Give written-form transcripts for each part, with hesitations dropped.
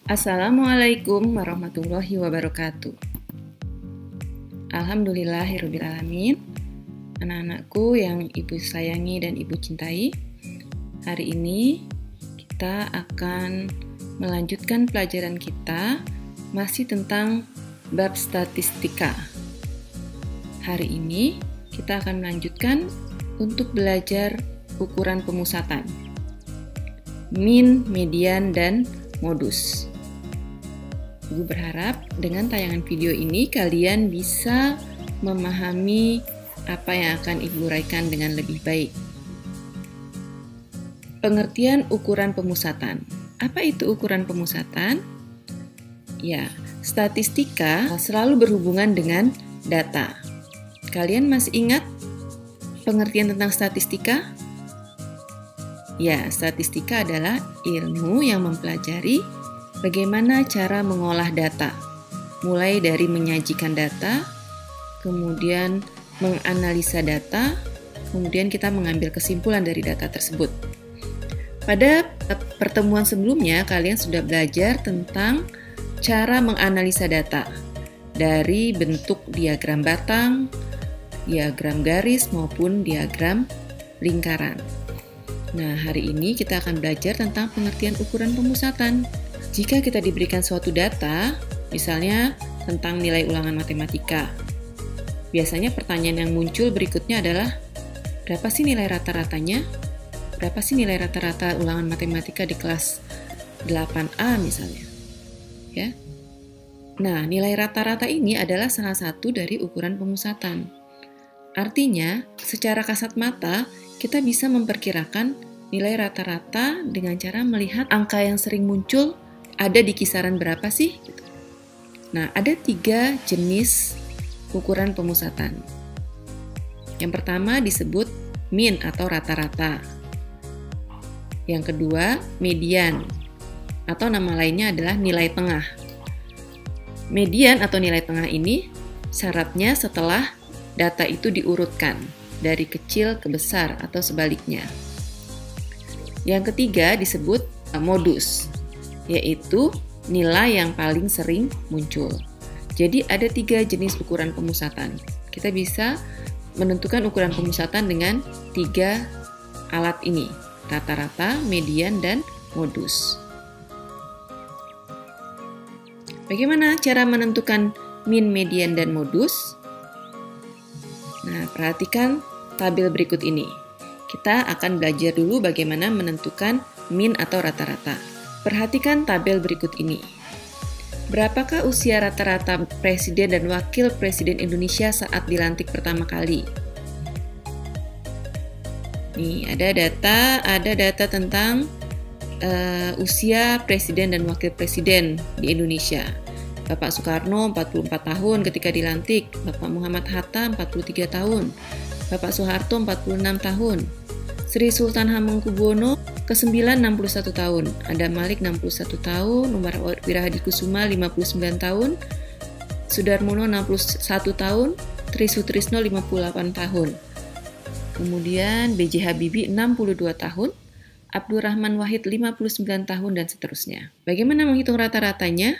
Assalamualaikum warahmatullahi wabarakatuh. Alhamdulillahirrabbilalamin. Anak-anakku yang ibu sayangi dan ibu cintai, hari ini kita akan melanjutkan pelajaran kita masih tentang bab statistika. Hari ini kita akan melanjutkan untuk belajar ukuran pemusatan, min, median, dan modus. Ibu berharap dengan tayangan video ini kalian bisa memahami apa yang akan Ibu uraikan dengan lebih baik. Pengertian ukuran pemusatan. Apa itu ukuran pemusatan? Ya, statistika selalu berhubungan dengan data. Kalian masih ingat pengertian tentang statistika? Ya, statistika adalah ilmu yang mempelajari bagaimana cara mengolah data, mulai dari menyajikan data, kemudian menganalisa data, kemudian kita mengambil kesimpulan dari data tersebut. Pada pertemuan sebelumnya, kalian sudah belajar tentang cara menganalisa data dari bentuk diagram batang, diagram garis, maupun diagram lingkaran. Nah, hari ini kita akan belajar tentang pengertian ukuran pemusatan. Jika kita diberikan suatu data, misalnya tentang nilai ulangan matematika, biasanya pertanyaan yang muncul berikutnya adalah, berapa sih nilai rata-ratanya? Berapa sih nilai rata-rata ulangan matematika di kelas 8A misalnya? Ya. Nah, nilai rata-rata ini adalah salah satu dari ukuran pemusatan. Artinya, secara kasat mata, kita bisa memperkirakan nilai rata-rata dengan cara melihat angka yang sering muncul ada di kisaran berapa sih? Nah, ada 3 jenis ukuran pemusatan. Yang pertama disebut min atau rata-rata. Yang kedua, median atau nama lainnya adalah nilai tengah. Median atau nilai tengah ini syaratnya setelah data itu diurutkan dari kecil ke besar atau sebaliknya. Yang ketiga disebut modus, yaitu nilai yang paling sering muncul. Jadi ada 3 jenis ukuran pemusatan. Kita bisa menentukan ukuran pemusatan dengan 3 alat ini, rata-rata, median, dan modus. Bagaimana cara menentukan min, median, dan modus? Nah, perhatikan tabel berikut ini. Kita akan belajar dulu bagaimana menentukan min atau rata-rata. Perhatikan tabel berikut ini. Berapakah usia rata-rata Presiden dan Wakil Presiden Indonesia saat dilantik pertama kali? Nih, ada data tentang usia Presiden dan Wakil Presiden di Indonesia. Bapak Soekarno 44 tahun ketika dilantik, Bapak Muhammad Hatta 43 tahun, Bapak Soeharto 46 tahun, Sri Sultan Hamengkubuwono ke-9 61 tahun, Adam Malik 61 tahun, Umar Wirahadikusuma 59 tahun, Sudarmono 61 tahun, Tri Sutrisno 58 tahun. Kemudian B.J. Habibie 62 tahun, Abdurrahman Wahid 59 tahun, dan seterusnya. Bagaimana menghitung rata-ratanya?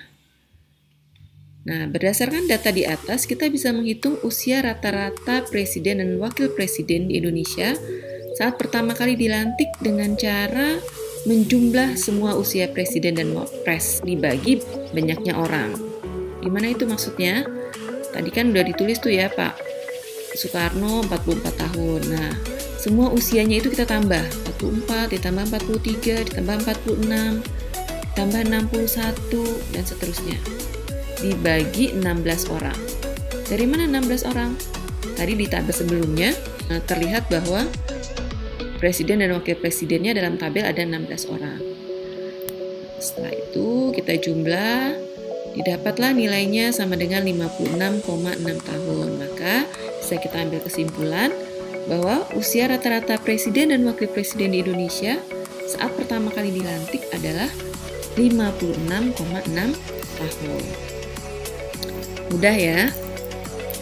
Nah, berdasarkan data di atas, kita bisa menghitung usia rata-rata Presiden dan Wakil Presiden di Indonesia saat pertama kali dilantik dengan cara menjumlah semua usia Presiden dan Wapres dibagi banyaknya orang. Gimana itu maksudnya? Tadi kan udah ditulis tuh ya, Pak Soekarno 44 tahun. Nah, semua usianya itu kita tambah. 44, ditambah 43, ditambah 46, ditambah 61, dan seterusnya. Dibagi 16 orang. Dari mana 16 orang? Tadi di tabel sebelumnya terlihat bahwa Presiden dan Wakil Presidennya dalam tabel ada 16 orang. Setelah itu kita jumlah, didapatlah nilainya sama dengan 56,6 tahun. Maka bisa kita ambil kesimpulan bahwa usia rata-rata Presiden dan Wakil Presiden di Indonesia saat pertama kali dilantik adalah 56,6 tahun. Mudah ya.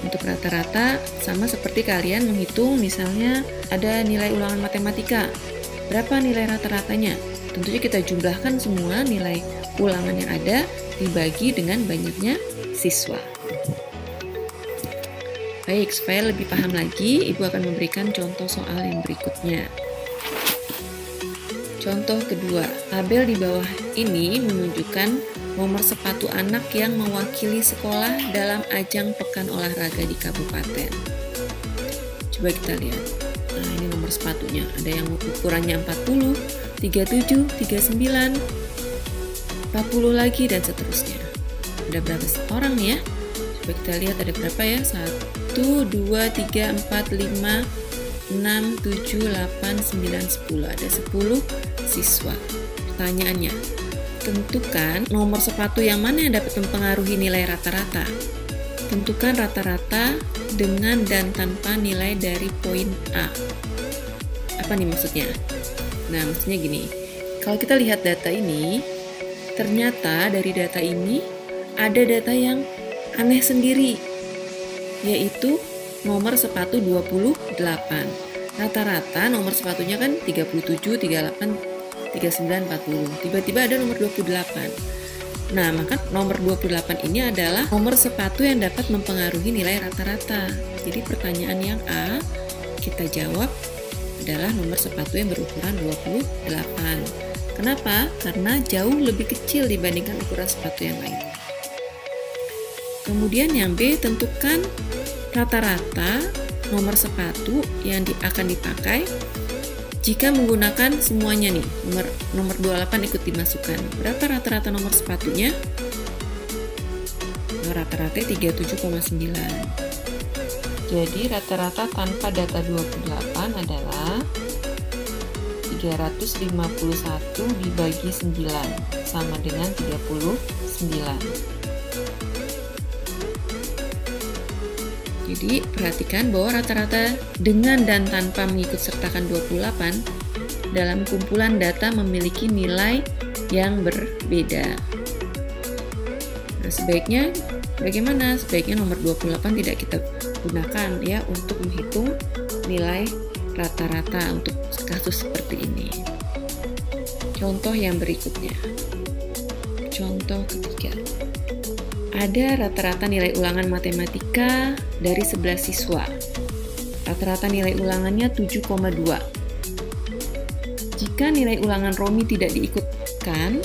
Untuk rata-rata sama seperti kalian menghitung misalnya ada nilai ulangan matematika. Berapa nilai rata-ratanya? Tentunya kita jumlahkan semua nilai ulangan yang ada dibagi dengan banyaknya siswa. Baik, supaya lebih paham lagi, Ibu akan memberikan contoh soal yang berikutnya. Contoh kedua, tabel di bawah ini menunjukkan nomor sepatu anak yang mewakili sekolah dalam ajang pekan olahraga di kabupaten. Coba kita lihat. Nah, ini nomor sepatunya. Ada yang ukurannya 40, 37, 39, 40 lagi, dan seterusnya. Ada berapa orang nih ya? Coba kita lihat ada berapa ya? 1, 2, 3, 4, 5, 6, 7, 8, 9, 10. Ada 10 siswa. Pertanyaannya, tentukan nomor sepatu yang mana yang dapat mempengaruhi nilai rata-rata. Tentukan rata-rata dengan dan tanpa nilai dari poin A. Apa nih maksudnya? Nah, maksudnya gini. Kalau kita lihat data ini, ternyata dari data ini ada data yang aneh sendiri, yaitu nomor sepatu 28. Rata-rata nomor sepatunya kan 37, 38, 39, 40. Tiba-tiba ada nomor 28. Nah, maka nomor 28 ini adalah nomor sepatu yang dapat mempengaruhi nilai rata-rata. Jadi pertanyaan yang A kita jawab adalah nomor sepatu yang berukuran 28. Kenapa? Karena jauh lebih kecil dibandingkan ukuran sepatu yang lain. Kemudian yang B, tentukan rata-rata nomor sepatu yang akan dipakai jika menggunakan semuanya nih. Nomor 28 ikut dimasukkan. Berapa rata-rata nomor sepatunya? Rata-rata 37,9. Jadi rata-rata tanpa data 28 adalah 351 dibagi 9 sama dengan 39. Jadi perhatikan bahwa rata-rata dengan dan tanpa mengikut sertakan 28 dalam kumpulan data memiliki nilai yang berbeda. Nah, sebaiknya bagaimana? Sebaiknya nomor 28 tidak kita gunakan ya untuk menghitung nilai rata-rata untuk kasus seperti ini. Contoh yang berikutnya. Contoh ketiga. Ada rata-rata nilai ulangan matematika dari 11 siswa. Rata-rata nilai ulangannya 7,2. Jika nilai ulangan Romi tidak diikutkan,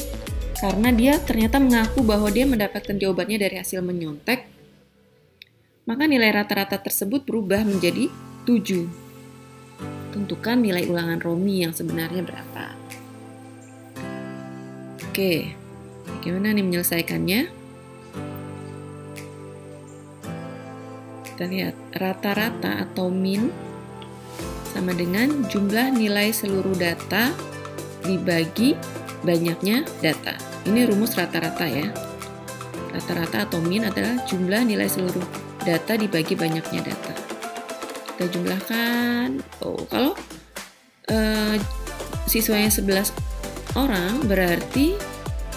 karena dia ternyata mengaku bahwa dia mendapatkan jawabannya dari hasil menyontek, maka nilai rata-rata tersebut berubah menjadi 7. Tentukan nilai ulangan Romi yang sebenarnya berapa. Oke, bagaimana nih menyelesaikannya? Kita lihat, rata-rata atau min sama dengan jumlah nilai seluruh data dibagi banyaknya data. Ini rumus rata-rata ya. Rata-rata atau min adalah jumlah nilai seluruh data dibagi banyaknya data. Kita jumlahkan. Kalau siswanya 11 orang, berarti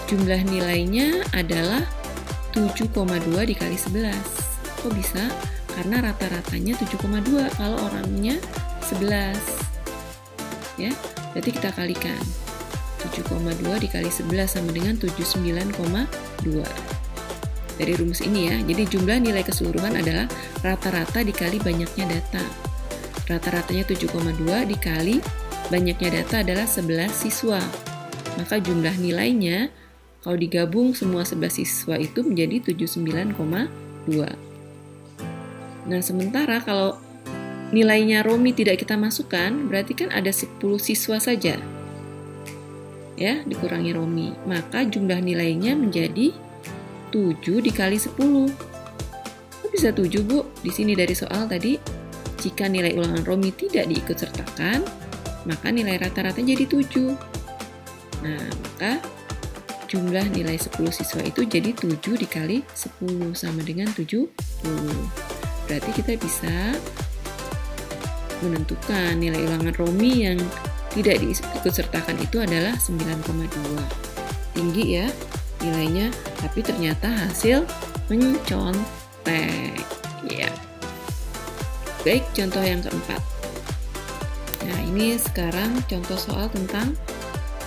jumlah nilainya adalah 7,2 dikali 11. Kok bisa? Karena rata-ratanya 7,2 kalau orangnya 11. Ya, berarti kita kalikan. 7,2 dikali 11 sama dengan 79,2. Dari rumus ini ya, jadi jumlah nilai keseluruhan adalah rata-rata dikali banyaknya data. Rata-ratanya 7,2 dikali banyaknya data adalah 11 siswa. Maka jumlah nilainya kalau digabung semua 11 siswa itu menjadi 79,2. Nah, sementara kalau nilainya Romi tidak kita masukkan, berarti kan ada 10 siswa saja. Ya, dikurangi Romi. Maka jumlah nilainya menjadi 7 dikali 10. Kok bisa 7, Bu? Di sini dari soal tadi, jika nilai ulangan Romi tidak diikutsertakan, maka nilai rata-rata jadi 7. Nah, maka jumlah nilai 10 siswa itu jadi 7 dikali 10 sama dengan 70. Berarti kita bisa menentukan nilai ulangan Romi yang tidak diikutsertakan itu adalah 9,2. Tinggi ya nilainya, tapi ternyata hasil mencontek. Ya. Baik, contoh yang keempat. Nah, ini sekarang contoh soal tentang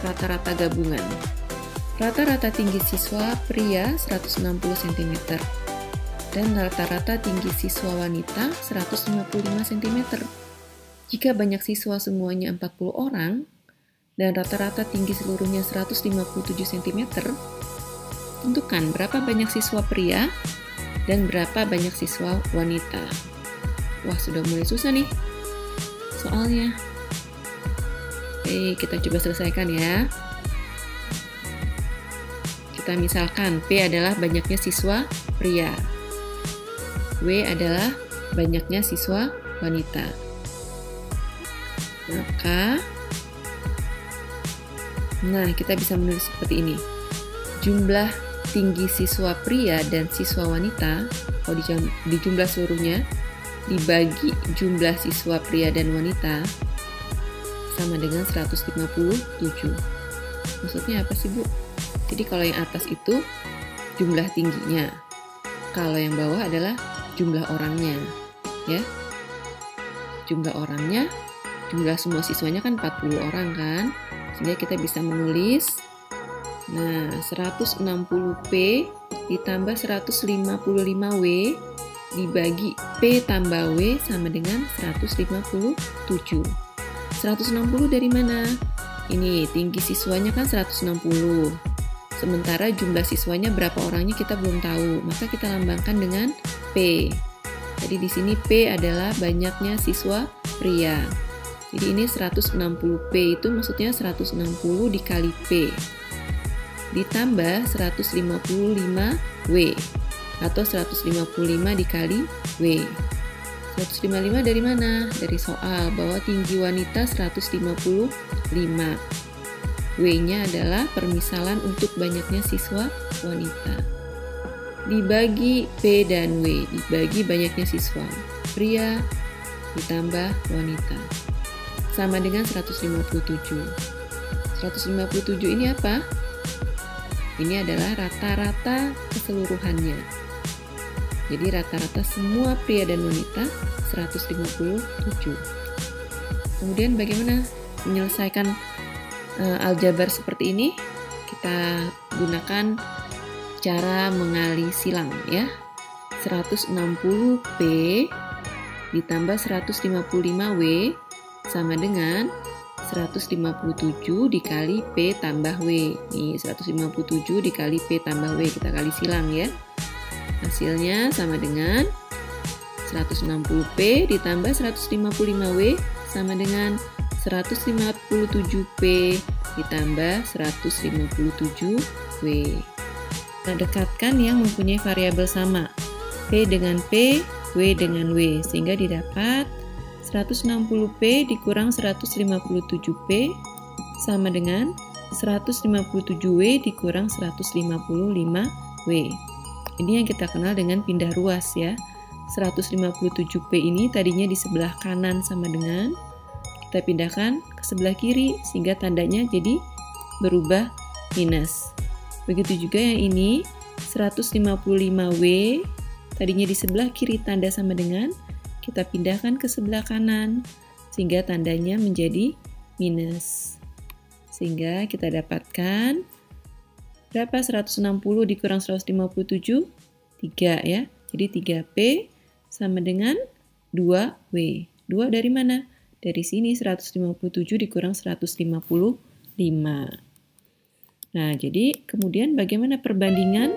rata-rata gabungan. Rata-rata tinggi siswa pria 160 cm dan rata-rata tinggi siswa wanita 155 cm. Jika banyak siswa semuanya 40 orang dan rata-rata tinggi seluruhnya 157 cm, tentukan berapa banyak siswa pria dan berapa banyak siswa wanita. Wah, sudah mulai susah nih soalnya. Oke, kita coba selesaikan ya. Kita misalkan P adalah banyaknya siswa pria, W adalah banyaknya siswa wanita. Maka, kita bisa menulis seperti ini. Jumlah tinggi siswa pria dan siswa wanita, kalau di jumlah seluruhnya, dibagi jumlah siswa pria dan wanita, sama dengan 157. Maksudnya apa sih, Bu? Jadi kalau yang atas itu jumlah tingginya, kalau yang bawah adalah jumlah orangnya, ya. Jumlah orangnya, jumlah semua siswanya kan 40 orang kan, sehingga kita bisa menulis 160P ditambah 155W dibagi P tambah W sama dengan 157. 160 dari mana? Ini tinggi siswanya kan 160. Sementara jumlah siswanya berapa orangnya kita belum tahu, maka kita lambangkan dengan P. Jadi di sini P adalah banyaknya siswa pria. Jadi ini 160P itu maksudnya 160 dikali P ditambah 155W atau 155 dikali W. 155 dari mana? Dari soal bahwa tinggi wanita 155. W-nya adalah permisalan untuk banyaknya siswa wanita. Dibagi P dan W, dibagi banyaknya siswa pria ditambah wanita. Sama dengan 157. 157 ini apa? Ini adalah rata-rata keseluruhannya. Jadi rata-rata semua pria dan wanita 157. Kemudian bagaimana menyelesaikan aljabar seperti ini? Kita gunakan cara mengali silang ya. 160P ditambah 155W sama dengan 157 dikali P tambah W. Nih, 157 dikali P tambah W, kita kali silang ya. Hasilnya sama dengan 160P ditambah 155W sama dengan 157P ditambah 157W. Nah, dekatkan yang mempunyai variabel sama. P dengan P, W dengan W, sehingga didapat 160P dikurang 157P sama dengan 157W dikurang 155W. Ini yang kita kenal dengan pindah ruas ya. 157P ini tadinya di sebelah kanan sama dengan, kita pindahkan ke sebelah kiri sehingga tandanya jadi berubah minus. Begitu juga yang ini 155W tadinya di sebelah kiri tanda sama dengan, kita pindahkan ke sebelah kanan sehingga tandanya menjadi minus. Sehingga kita dapatkan berapa? 160 dikurang 157? 3 ya. Jadi 3P sama dengan 2W. 2 dari mana? Dari sini 157 dikurang 155. Nah, jadi kemudian bagaimana perbandingan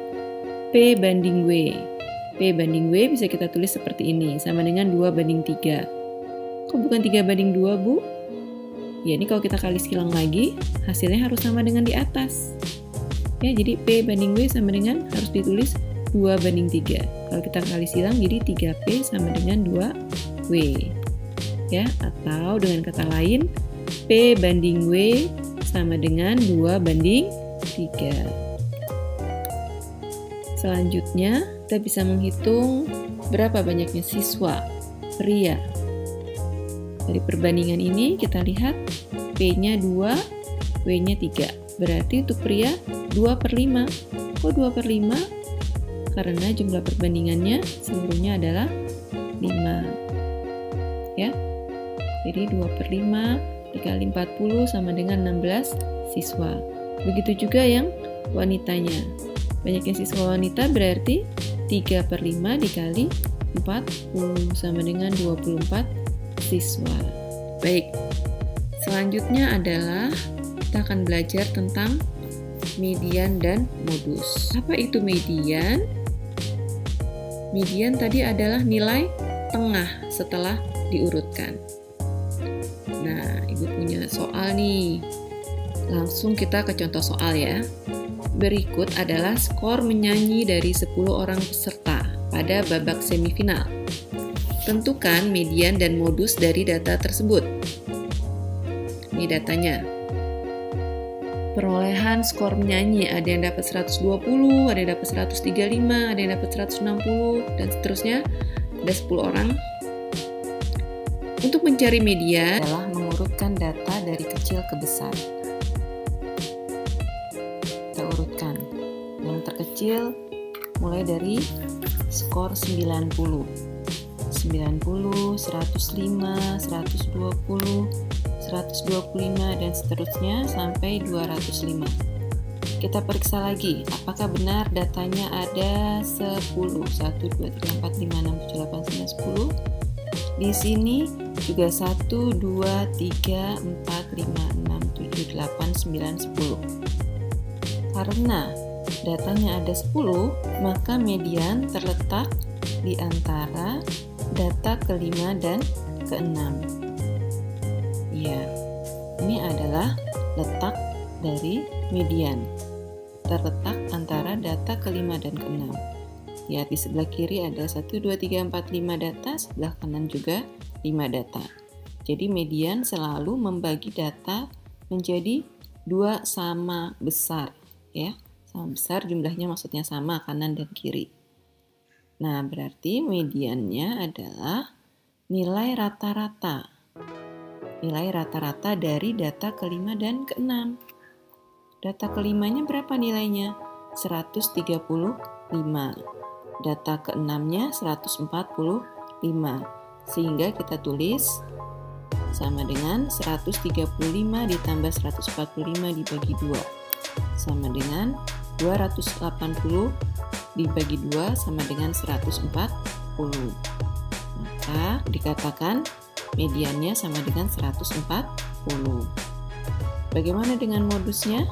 P banding W? P banding W bisa kita tulis seperti ini, sama dengan 2 banding 3. Kok bukan 3 banding 2, Bu? Ya, ini kalau kita kali silang lagi, hasilnya harus sama dengan di atas. Ya, jadi P banding W sama dengan harus ditulis 2 banding 3. Kalau kita kali silang, jadi 3P sama dengan 2W. Ya, atau dengan kata lain, P banding W sama dengan 2 banding 3. Selanjutnya, kita bisa menghitung berapa banyaknya siswa pria. Dari perbandingan ini kita lihat P-nya 2, W-nya 3. Berarti untuk pria 2/5. Kok 2/5? Karena jumlah perbandingannya seluruhnya adalah 5. Ya. Jadi 2/5 dikali 40 sama dengan 16 siswa. Begitu juga yang wanitanya. Banyaknya siswa wanita berarti 3/5 dikali 40 sama dengan 24 siswa. Baik, selanjutnya adalah kita akan belajar tentang median dan modus. Apa itu median? Median tadi adalah nilai tengah setelah diurutkan. Nah, Ibu punya soal nih. Langsung kita ke contoh soal ya. Berikut adalah skor menyanyi dari 10 orang peserta pada babak semifinal. Tentukan median dan modus dari data tersebut. Ini datanya. Perolehan skor menyanyi, ada yang dapat 120, ada yang dapat 135, ada yang dapat 160, dan seterusnya. Ada 10 orang. Untuk mencari median adalah mengurutkan data dari kecil ke besar. Kita urutkan. Yang terkecil mulai dari skor 90, 105, 120, 125, dan seterusnya sampai 205. Kita periksa lagi, apakah benar datanya ada 10, 1, 2, 3, 4, 5, 6, 7, 8, 9, 10. Di sini juga 1, 2, 3, 4, 5, 6, 7, 8, 9, 10. Karena datanya ada 10, maka median terletak di antara data ke-5 dan ke-6. Ya, ini adalah letak dari median. Terletak antara data ke-5 dan ke-6. Ya, di sebelah kiri ada 1, 2, 3, 4, 5 data, sebelah kanan juga 5 data. Jadi median selalu membagi data menjadi 2 sama besar, ya. Sama besar jumlahnya maksudnya sama kanan dan kiri. Nah, berarti mediannya adalah nilai rata-rata. Nilai rata-rata dari data ke-5 dan ke-6. Data ke-5-nya berapa nilainya? 135. Data ke-6-nya 145. Sehingga kita tulis sama dengan 135 ditambah 145 dibagi 2. Sama dengan 280 dibagi 2 sama dengan 140. Maka dikatakan mediannya sama dengan 140. Bagaimana dengan modusnya?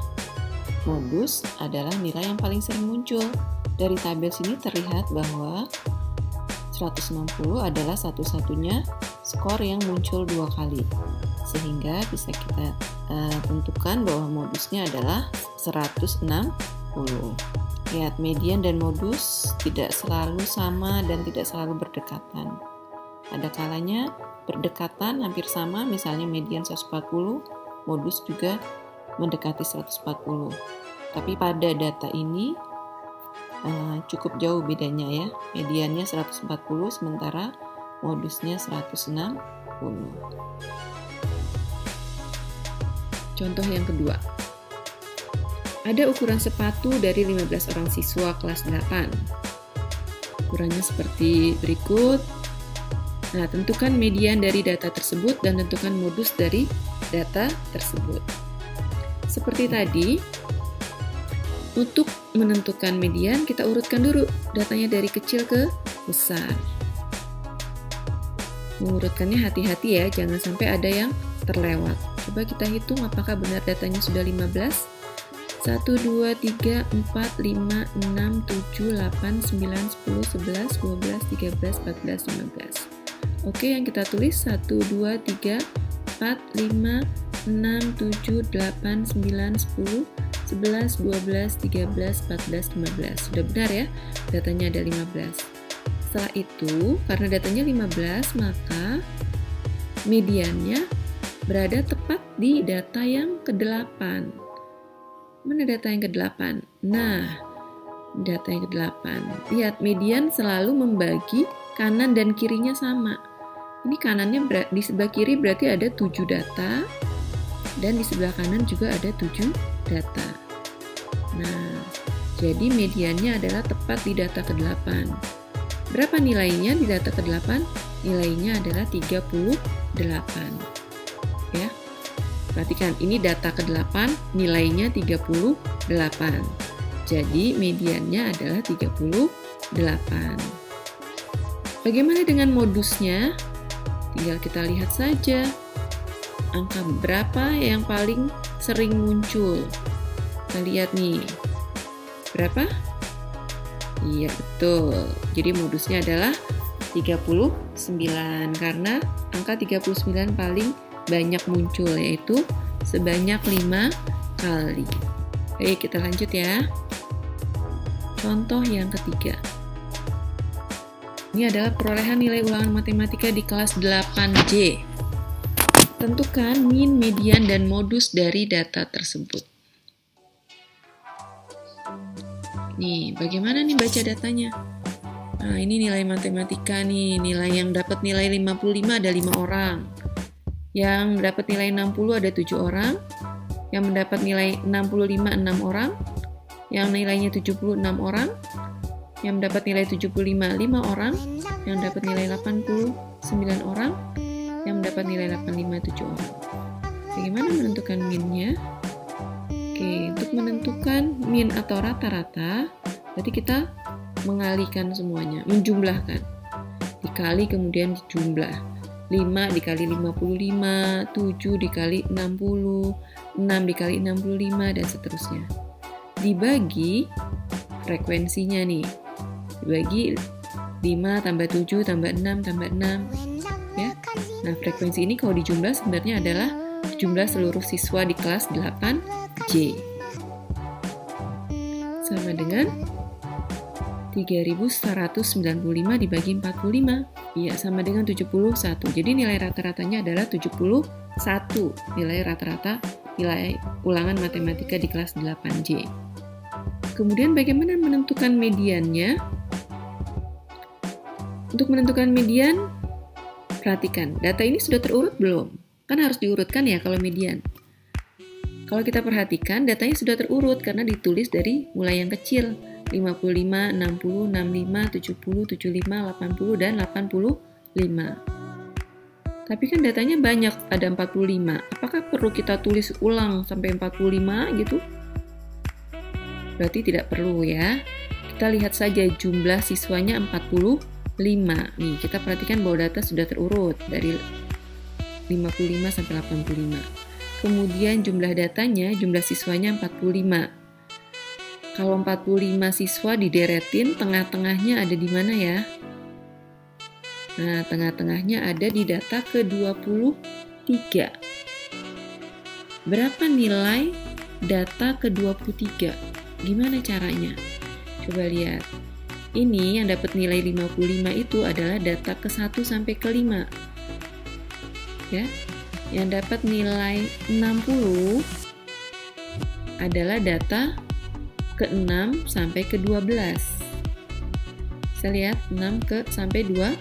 Modus adalah nilai yang paling sering muncul. Dari tabel sini terlihat bahwa 160 adalah satu-satunya skor yang muncul 2 kali. Sehingga bisa kita tentukan bahwa modusnya adalah 160. Lihat, median dan modus tidak selalu sama dan tidak selalu berdekatan. Ada kalanya berdekatan hampir sama, misalnya median 140, modus juga mendekati 140. Tapi pada data ini cukup jauh bedanya ya. Mediannya 140 sementara modusnya 160. Contoh yang kedua. Ada ukuran sepatu dari 15 orang siswa kelas 8. Ukurannya seperti berikut. Nah, tentukan median dari data tersebut dan tentukan modus dari data tersebut. Seperti tadi, untuk menentukan median, kita urutkan dulu datanya dari kecil ke besar. Mengurutkannya hati-hati ya, jangan sampai ada yang terlewat. Coba kita hitung apakah benar datanya sudah 15. 1, 2, 3, 4, 5, 6, 7, 8, 9, 10, 11, 12, 13, 14, 15. Oke, yang kita tulis 1, 2, 3, 4, 5, 6, 7, 8, 9, 10, 11, 12, 13, 14, 15. Sudah benar ya, datanya ada 15. Setelah itu, karena datanya 15, maka mediannya berada tepat di data yang ke-8. Mana data yang ke-8? Nah, data yang ke-8. Lihat, median selalu membagi kanan dan kirinya sama. Ini kanannya di sebelah kiri berarti ada 7 data, dan di sebelah kanan juga ada 7 data. Nah, jadi mediannya adalah tepat di data ke-8. Berapa nilainya di data ke-8? Nilainya adalah 38. Ya. Perhatikan, ini data ke-8, nilainya 38. Jadi mediannya adalah 38. Bagaimana dengan modusnya? Tinggal kita lihat saja. Angka berapa yang paling sering muncul? Kita lihat nih. Berapa? Iya, betul. Jadi modusnya adalah 39 karena angka 39 paling banyak muncul, yaitu sebanyak 5 kali. Baik, kita lanjut ya. Contoh yang ketiga. Ini adalah perolehan nilai ulangan matematika di kelas 8J. Tentukan min, median, dan modus dari data tersebut. Nih, bagaimana nih baca datanya? Nah, ini nilai matematika nih. Nilai yang dapat nilai 55 ada 5 orang. Yang dapat nilai 60 ada 7 orang. Yang mendapat nilai 65 6 orang. Yang nilainya 76 orang. Yang mendapat nilai 75 5 orang. Yang dapat nilai 80 9 orang. Yang mendapat nilai 85 7 orang. Bagaimana menentukan minnya? Oke, untuk menentukan min atau rata-rata, berarti kita mengalihkan semuanya, menjumlahkan. Dikali kemudian dijumlah. 5 dikali 55, 7 dikali 60, 6 dikali 65, dan seterusnya. Dibagi frekuensinya nih. Dibagi 5 tambah 7 tambah 6 tambah 6. Ya. Nah, frekuensi ini kalau dijumlah sebenarnya adalah jumlah seluruh siswa di kelas 8J. Sama dengan 3.195 dibagi 45. Iya, sama dengan 71. Jadi nilai rata-ratanya adalah 71. Nilai rata-rata nilai ulangan matematika di kelas 8J. Kemudian bagaimana menentukan mediannya? Untuk menentukan median, perhatikan, data ini sudah terurut belum? Kan harus diurutkan ya kalau median. Kalau kita perhatikan, datanya sudah terurut karena ditulis dari mulai yang kecil. 55, 60, 65, 70, 75, 80, dan 85. Tapi kan datanya banyak, ada 45. Apakah perlu kita tulis ulang sampai 45 gitu? Berarti tidak perlu ya. Kita lihat saja jumlah siswanya 45. Nih, kita perhatikan bahwa data sudah terurut dari 55 sampai 85. Kemudian jumlah datanya, jumlah siswanya 45. Kalau 45 siswa dideretin, tengah-tengahnya ada di mana ya? Nah, tengah-tengahnya ada di data ke-23. Berapa nilai data ke-23? Gimana caranya? Coba lihat. Ini yang dapat nilai 55 itu adalah data ke-1 sampai ke-5. Ya. Yang dapat nilai 60 adalah data ke-6 sampai ke-12. Bisa lihat 6 sampai 12.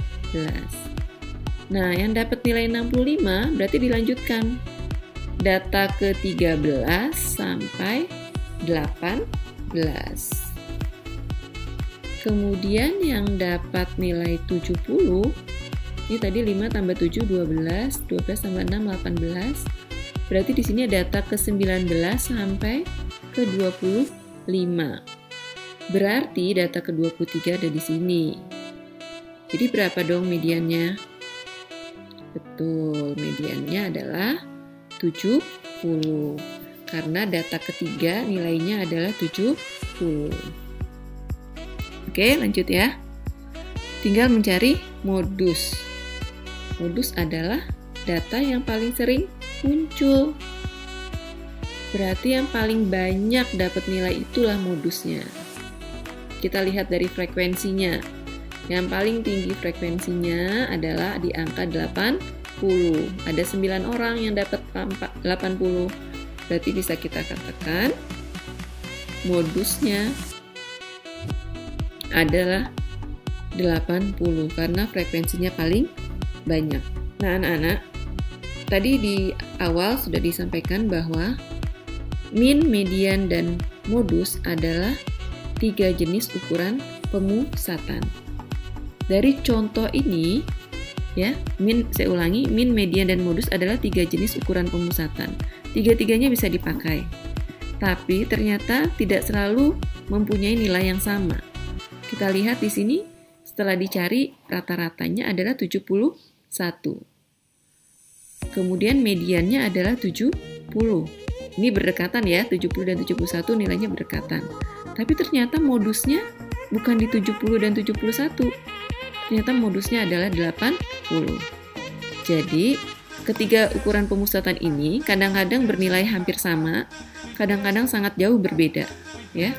Nah, yang dapat nilai 65 berarti dilanjutkan. Data ke-13 sampai 18. Kemudian yang dapat nilai 70, ini tadi 5 tambah 7 12, 12 tambah 6 18. Berarti di sini data ke-19 sampai ke-25. Berarti data ke-23 ada di sini. Jadi berapa dong mediannya? Betul, mediannya adalah 70. Karena data ketiga nilainya adalah 70. Oke, lanjut ya. Tinggal mencari modus. Modus adalah data yang paling sering muncul. Berarti yang paling banyak dapat nilai itulah modusnya. Kita lihat dari frekuensinya. Yang paling tinggi frekuensinya adalah di angka 80. Ada 9 orang yang dapat 80. Berarti bisa kita katakan modusnya adalah 80 karena frekuensinya paling banyak. Nah, anak-anak, tadi di awal sudah disampaikan bahwa min, median, dan modus adalah 3 jenis ukuran pemusatan. Dari contoh ini, ya, saya ulangi, min, median, dan modus adalah 3 jenis ukuran pemusatan. Tiga-tiganya bisa dipakai. Tapi ternyata tidak selalu mempunyai nilai yang sama. Kita lihat di sini, setelah dicari rata-ratanya adalah 71. Kemudian mediannya adalah 70. Ini berdekatan ya, 70 dan 71 nilainya berdekatan. Tapi ternyata modusnya bukan di 70 dan 71. Ternyata modusnya adalah 80. Jadi, ketiga ukuran pemusatan ini kadang-kadang bernilai hampir sama, kadang-kadang sangat jauh berbeda, ya.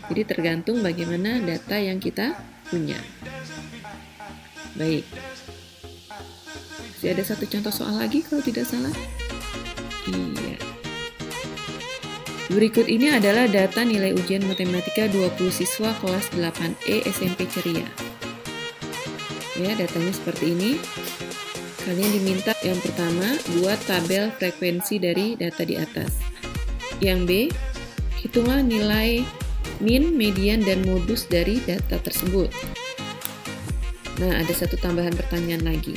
Jadi tergantung bagaimana data yang kita punya. Baik. Masih ada satu contoh soal lagi kalau tidak salah. Iya. Berikut ini adalah data nilai ujian matematika 20 siswa kelas 8E SMP Ceria. Ya, datanya seperti ini. Kalian diminta yang pertama, buat tabel frekuensi dari data di atas. Yang B, hitunglah nilai min, median, dan modus dari data tersebut. Nah, ada satu tambahan pertanyaan lagi.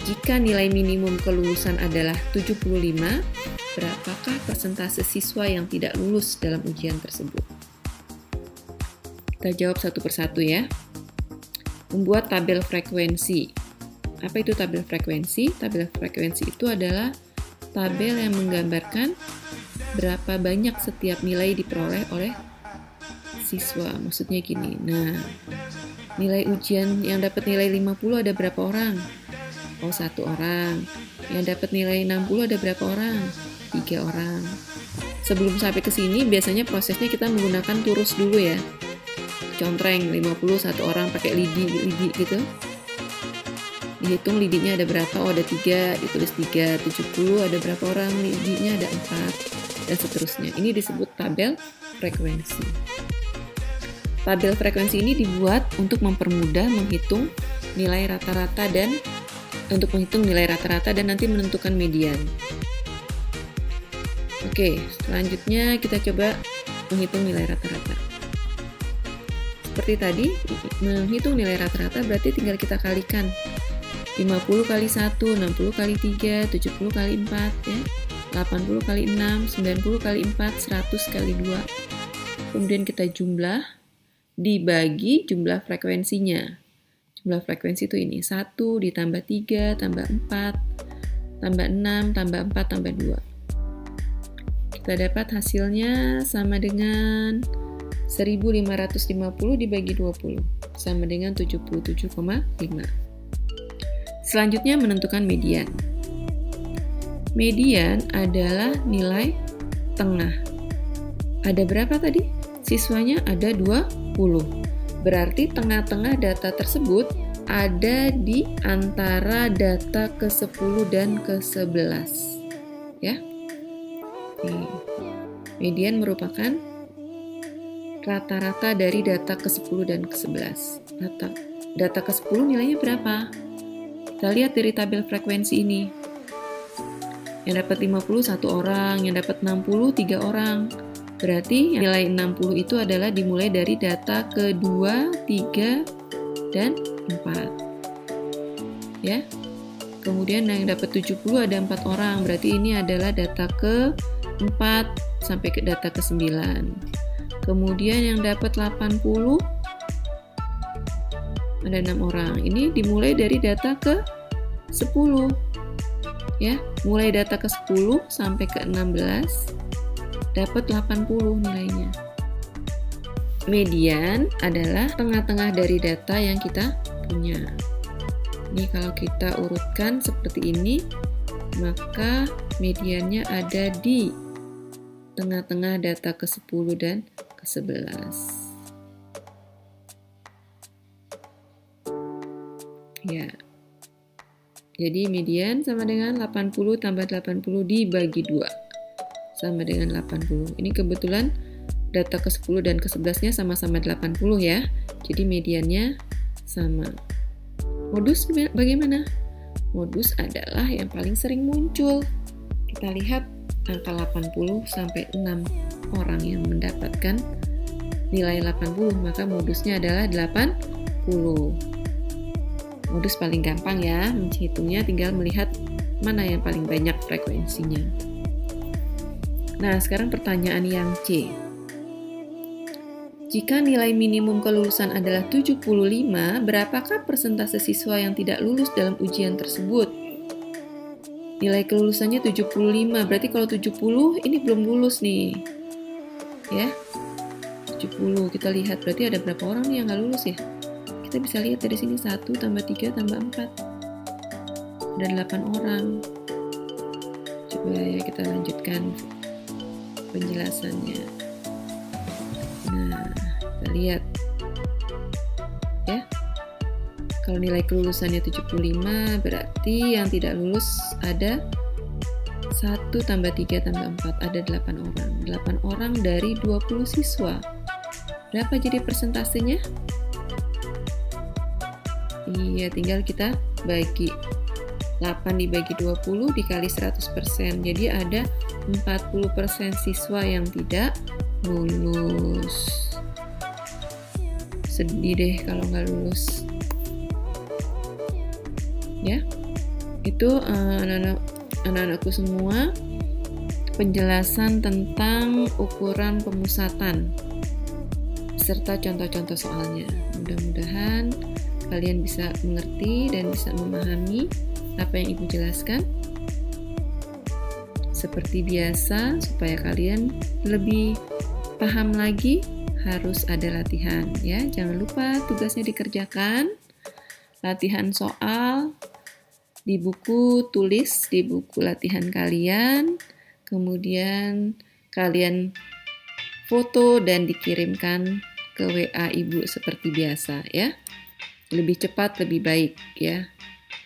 Jika nilai minimum kelulusan adalah 75, berapakah persentase siswa yang tidak lulus dalam ujian tersebut? Kita jawab satu persatu ya. Membuat tabel frekuensi. Apa itu tabel frekuensi? Tabel frekuensi itu adalah tabel yang menggambarkan berapa banyak setiap nilai diperoleh oleh siswa. Maksudnya gini. Nah, nilai ujian yang dapat nilai 50 ada berapa orang? Oh, 1 orang. Yang dapat nilai 60 ada berapa orang? 3 orang. Sebelum sampai ke sini, biasanya prosesnya kita menggunakan turus dulu ya. Contreng 50, 1 orang pakai lidi gitu. Dihitung lidinya ada berapa? Oh, ada 3, ditulis 3. 70 ada berapa orang? Lidinya ada 4, dan seterusnya. Ini disebut tabel frekuensi. Tabel frekuensi ini dibuat untuk mempermudah menghitung nilai rata-rata dan nanti menentukan median. Oke, selanjutnya kita coba menghitung nilai rata-rata. Seperti tadi, menghitung nilai rata-rata berarti tinggal kita kalikan. 50 kali 1, 60 kali 3, 70 kali 4, ya. 80 kali 6, 90 kali 4, 100 kali 2. Kemudian kita jumlah, dibagi jumlah frekuensinya. Jumlah frekuensi itu ini, 1 ditambah 3, tambah 4, tambah 6, tambah 4, tambah 2. Kita dapat hasilnya sama dengan 1550 dibagi 20, sama dengan 77,5. Selanjutnya menentukan median. Median adalah nilai tengah. Ada berapa tadi? Siswanya ada 20. Berarti tengah-tengah data tersebut ada di antara data ke-10 dan ke-11. Ya. Median merupakan rata-rata dari data ke-10 dan ke-11. Data ke-10 nilainya berapa? Kita lihat dari tabel frekuensi ini. Yang dapat 50 1 orang, yang dapat 60 3 orang. Berarti nilai 60 itu adalah dimulai dari data ke-2, 3, dan 4. Ya. Kemudian yang dapat 70 ada 4 orang. Berarti ini adalah data ke-4 sampai ke data ke-9. Kemudian yang dapat 80 ada 6 orang. Ini dimulai dari data ke-10. Ya, mulai data ke-10 sampai ke-16 dapat 80 nilainya. Median adalah tengah-tengah dari data yang kita punya. Ini kalau kita urutkan seperti ini, maka mediannya ada di tengah-tengah data ke-10 dan ke-11. Ya. Jadi median sama dengan 80 tambah 80 dibagi 2. Sama dengan 80. Ini kebetulan data ke-10 dan ke-11-nya sama-sama 80 ya. Jadi mediannya sama. Modus bagaimana? Modus adalah yang paling sering muncul. Kita lihat angka 80 sampai 6 orang yang mendapatkan nilai 80, maka modusnya adalah 80. Modus paling gampang ya, menghitungnya tinggal melihat mana yang paling banyak frekuensinya. Nah, sekarang pertanyaan yang C. Jika nilai minimum kelulusan adalah 75, berapakah persentase siswa yang tidak lulus dalam ujian tersebut? Nilai kelulusannya 75, berarti kalau 70 ini belum lulus nih. Ya, 70, kita lihat berarti ada berapa orang nih yang nggak lulus ya? Kita bisa lihat dari sini 1 tambah 3 tambah 4. Ada 8 orang. Coba ya kita lanjutkan penjelasannya. Nah, kita lihat ya. Kalau nilai kelulusannya 75, berarti yang tidak lulus ada 1 tambah 3 tambah 4, ada 8 orang. 8 orang dari 20 siswa. Berapa jadi persentasenya? Iya, tinggal kita bagi. 8 dibagi 20 dikali 100%. Jadi ada 40% siswa yang tidak lulus. Sedih deh kalau nggak lulus. Ya, itu anak-anakku semua penjelasan tentang ukuran pemusatan serta contoh-contoh soalnya. Mudah-mudahan kalian bisa mengerti dan bisa memahami apa yang Ibu jelaskan. Seperti biasa, supaya kalian lebih paham lagi, harus ada latihan ya. Jangan lupa tugasnya dikerjakan. Latihan soal di buku tulis, di buku latihan kalian. Kemudian kalian foto dan dikirimkan ke WA Ibu seperti biasa ya. Lebih cepat lebih baik ya.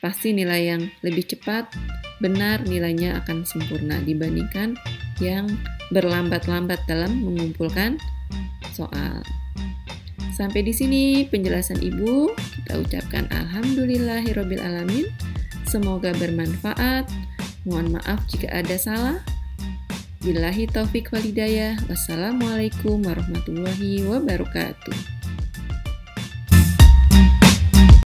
Pasti nilai yang lebih cepat, benar nilainya akan sempurna dibandingkan yang berlambat-lambat dalam mengumpulkan soal. Sampai di sini penjelasan Ibu. Kita ucapkan alhamdulillahirobbilalamin. Semoga bermanfaat. Mohon maaf jika ada salah. Billahi taufik wal hidayah. Wassalamualaikum warahmatullahi wabarakatuh.